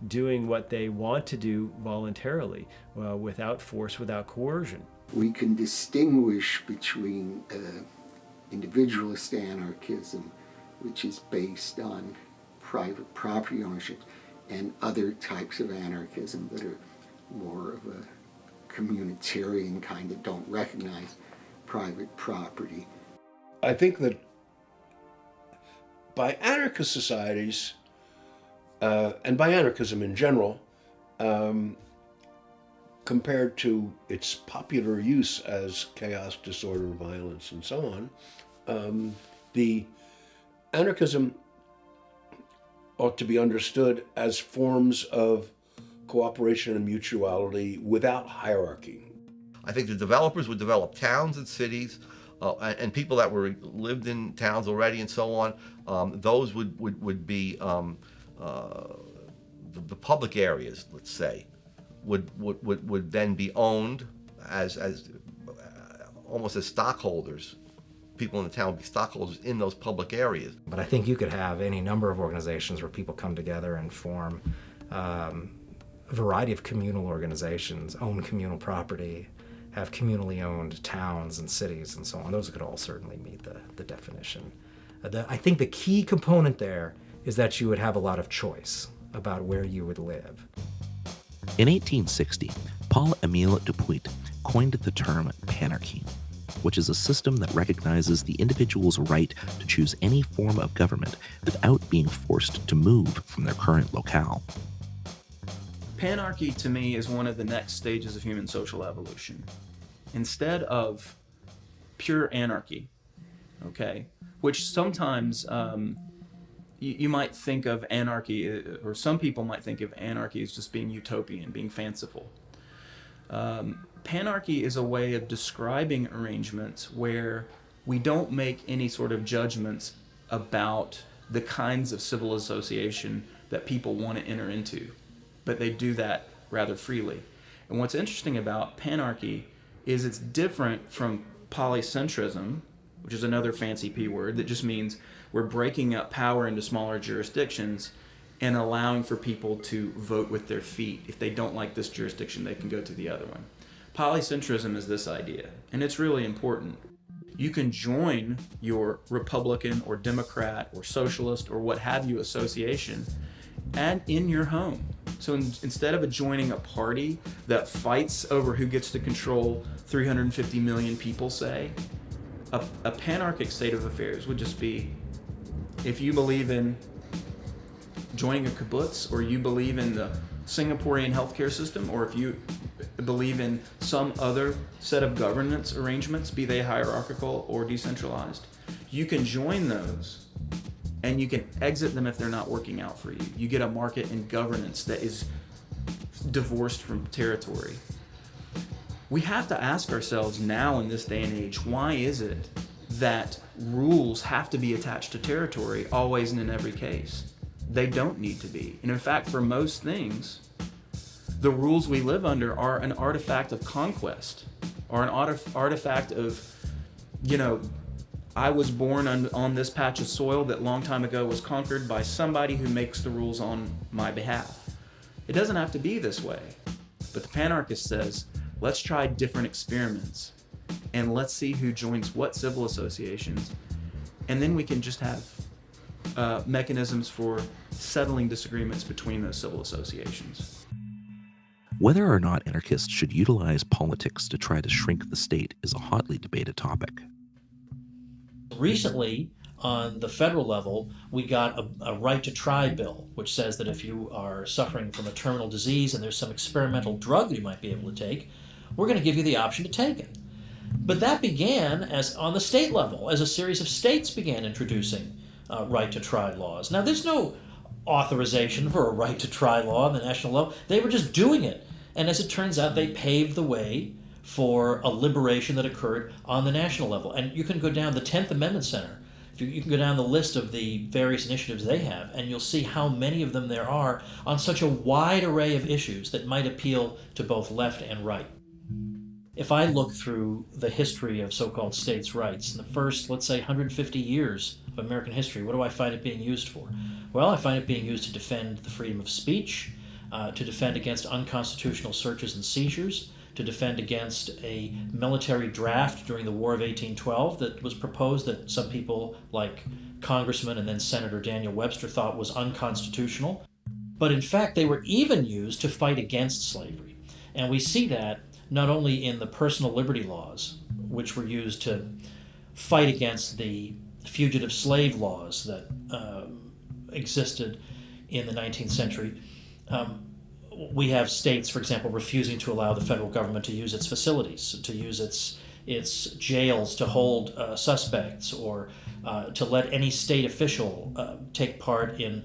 doing what they want to do voluntarily, without force, without coercion. We can distinguish between individualist anarchism, which is based on private property ownership, and other types of anarchism that are more of a communitarian kind, that don't recognize private property. I think that by anarchist societies, and by anarchism in general, compared to its popular use as chaos, disorder, violence, and so on, the anarchism ought to be understood as forms of cooperation and mutuality without hierarchy. I think the developers would develop towns and cities, and people that lived in towns already and so on. Those would be the public areas, let's say, would then be owned as almost as stockholders. People in the town would be stockholders in those public areas. But I think you could have any number of organizations where people come together and form a variety of communal organizations, own communal property, have communally owned towns and cities and so on. Those could all certainly meet the definition. I think the key component there is that you would have a lot of choice about where you would live. In 1860, Paul-Émile Dupuit coined the term panarchy, which is a system that recognizes the individual's right to choose any form of government without being forced to move from their current locale. Panarchy, to me, is one of the next stages of human social evolution. Instead of pure anarchy, okay, which sometimes you might think of anarchy, or some people might think of anarchy as just being utopian, being fanciful. Panarchy is a way of describing arrangements where we don't make any sort of judgments about the kinds of civil association that people want to enter into, but they do that rather freely. And what's interesting about panarchy is it's different from polycentrism, which is another fancy P word that just means we're breaking up power into smaller jurisdictions and allowing for people to vote with their feet. If they don't like this jurisdiction, they can go to the other one. Polycentrism is this idea, and it's really important. You can join your Republican or Democrat or Socialist or what have you association and in your home. So instead of joining a party that fights over who gets to control 350 million people, say, a panarchic state of affairs would just be, if you believe in joining a kibbutz, or you believe in the Singaporean healthcare system, or if you believe in some other set of governance arrangements, be they hierarchical or decentralized, you can join those and you can exit them if they're not working out for you. You get a market in governance that is divorced from territory. We have to ask ourselves now in this day and age, why is it that rules have to be attached to territory always and in every case? They don't need to be. And in fact, for most things, the rules we live under are an artifact of conquest, or an artifact of, I was born on this patch of soil that long time ago was conquered by somebody who makes the rules on my behalf. It doesn't have to be this way. But the panarchist says, let's try different experiments and let's see who joins what civil associations. And then we can just have mechanisms for settling disagreements between those civil associations. Whether or not anarchists should utilize politics to try to shrink the state is a hotly debated topic. Recently, on the federal level, we got a right to try bill, which says that if you are suffering from a terminal disease and there's some experimental drug you might be able to take, we're going to give you the option to take it. But that began as on the state level, as a series of states began introducing right to try laws. Now, there's no authorization for a right to try law on the national level. They were just doing it. And as it turns out, they paved the way for a liberation that occurred on the national level. And you can go down the 10th Amendment Center. You can go down the list of the various initiatives they have, and you'll see how many of them there are on such a wide array of issues that might appeal to both left and right. If I look through the history of so-called states' rights, in the first, let's say, 150 years of American history, what do I find it being used for? Well, I find it being used to defend the freedom of speech, to defend against unconstitutional searches and seizures, to defend against a military draft during the War of 1812 that was proposed that some people like Congressman and then Senator Daniel Webster thought was unconstitutional. But in fact, they were even used to fight against slavery. And we see that not only in the personal liberty laws, which were used to fight against the fugitive slave laws that existed in the 19th century. We have states, for example, refusing to allow the federal government to use its facilities, to use its jails to hold suspects, or to let any state official take part in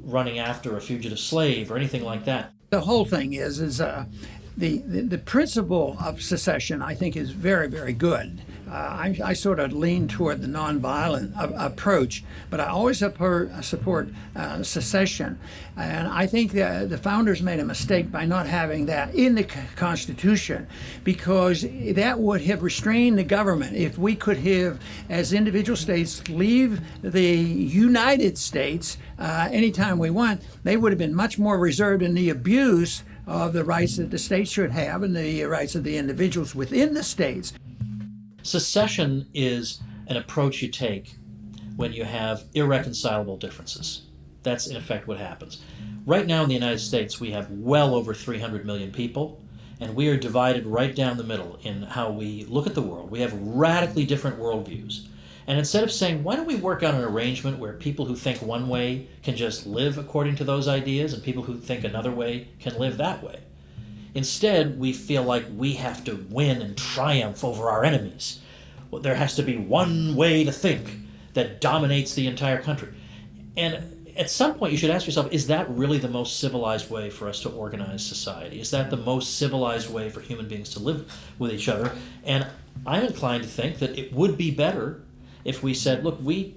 running after a fugitive slave or anything like that. The whole thing is the principle of secession, I think, is very, very good. I sort of lean toward the nonviolent approach, but I always support secession. And I think the founders made a mistake by not having that in the Constitution, because that would have restrained the government. If we could have, as individual states, leave the United States anytime we want, they would have been much more reserved in the abuse of the rights that the states should have and the rights of the individuals within the states. Secession is an approach you take when you have irreconcilable differences. That's in effect what happens. Right now in the United States, we have well over 300 million people, and we are divided right down the middle in how we look at the world. We have radically different worldviews. And instead of saying, why don't we work out an arrangement where people who think one way can just live according to those ideas and people who think another way can live that way? Instead, we feel like we have to win and triumph over our enemies. Well, there has to be one way to think that dominates the entire country. And at some point, you should ask yourself, is that really the most civilized way for us to organize society? Is that the most civilized way for human beings to live with each other? And I'm inclined to think that it would be better if we said, look, we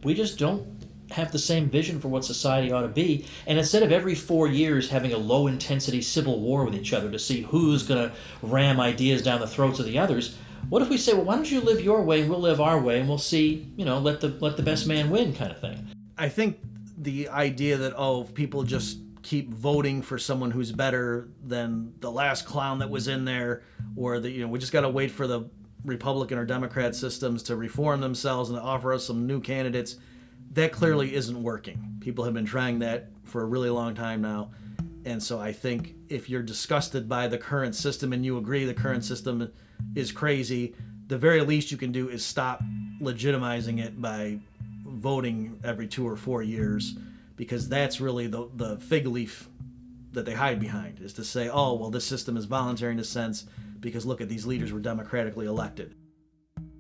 just don't have the same vision for what society ought to be, and instead of every 4 years having a low-intensity civil war with each other to see who's going to ram ideas down the throats of the others, what if we say, well, why don't you live your way and we'll live our way, and we'll see, let the best man win kind of thing. I think the idea that, people just keep voting for someone who's better than the last clown that was in there, or that, we just got to wait for the Republican or Democrat systems to reform themselves and to offer us some new candidates, that clearly isn't working. People have been trying that for a really long time now. And so I think if you're disgusted by the current system and you agree the current system is crazy, the very least you can do is stop legitimizing it by voting every 2 or 4 years, because that's really the fig leaf that they hide behind, is to say, oh, well, this system is voluntary in a sense because look at these leaders were democratically elected.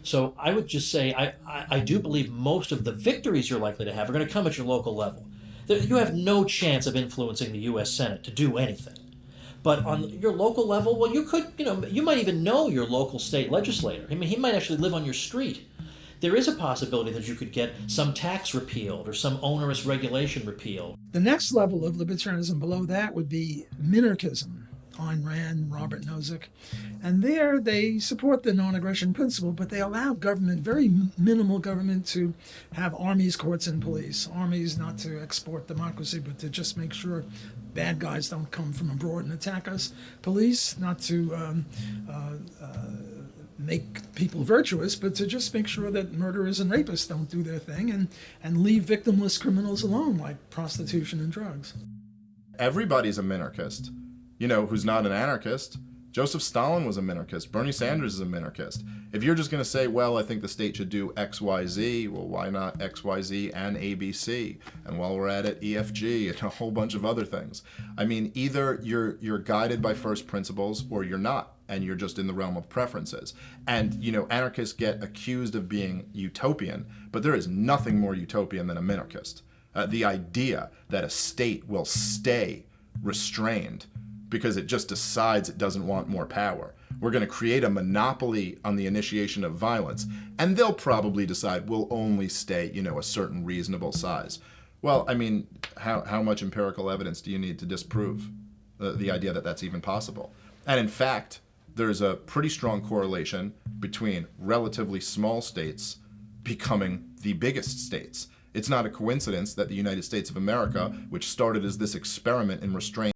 So I would just say I do believe most of the victories you're likely to have are going to come at your local level. You have no chance of influencing the U.S. Senate to do anything. But on your local level, well, you could, you might even know your local state legislator. I mean, he might actually live on your street. There is a possibility that you could get some tax repealed or some onerous regulation repealed. The next level of libertarianism below that would be minarchism. Ayn Rand, Robert Nozick. And there they support the non-aggression principle, but they allow government, very minimal government, to have armies, courts, and police. Armies not to export democracy, but to just make sure bad guys don't come from abroad and attack us. Police not to make people virtuous, but to just make sure that murderers and rapists don't do their thing and leave victimless criminals alone, like prostitution and drugs. Everybody's a minarchist. Who's not an anarchist. Joseph Stalin was a minarchist. Bernie Sanders is a minarchist. If you're just going to say, well, I think the state should do X, Y, Z, well, why not X, Y, Z and A, B, C? And while we're at it, E, F, G, and a whole bunch of other things. I mean, either you're guided by first principles or you're not, and you're just in the realm of preferences. And, anarchists get accused of being utopian, but there is nothing more utopian than a minarchist. The idea that a state will stay restrained because it just decides it doesn't want more power. We're going to create a monopoly on the initiation of violence, and they'll probably decide we'll only stay, a certain reasonable size. Well, I mean, how much empirical evidence do you need to disprove the idea that that's even possible? And in fact, there's a pretty strong correlation between relatively small states becoming the biggest states. It's not a coincidence that the United States of America, which started as this experiment in restraint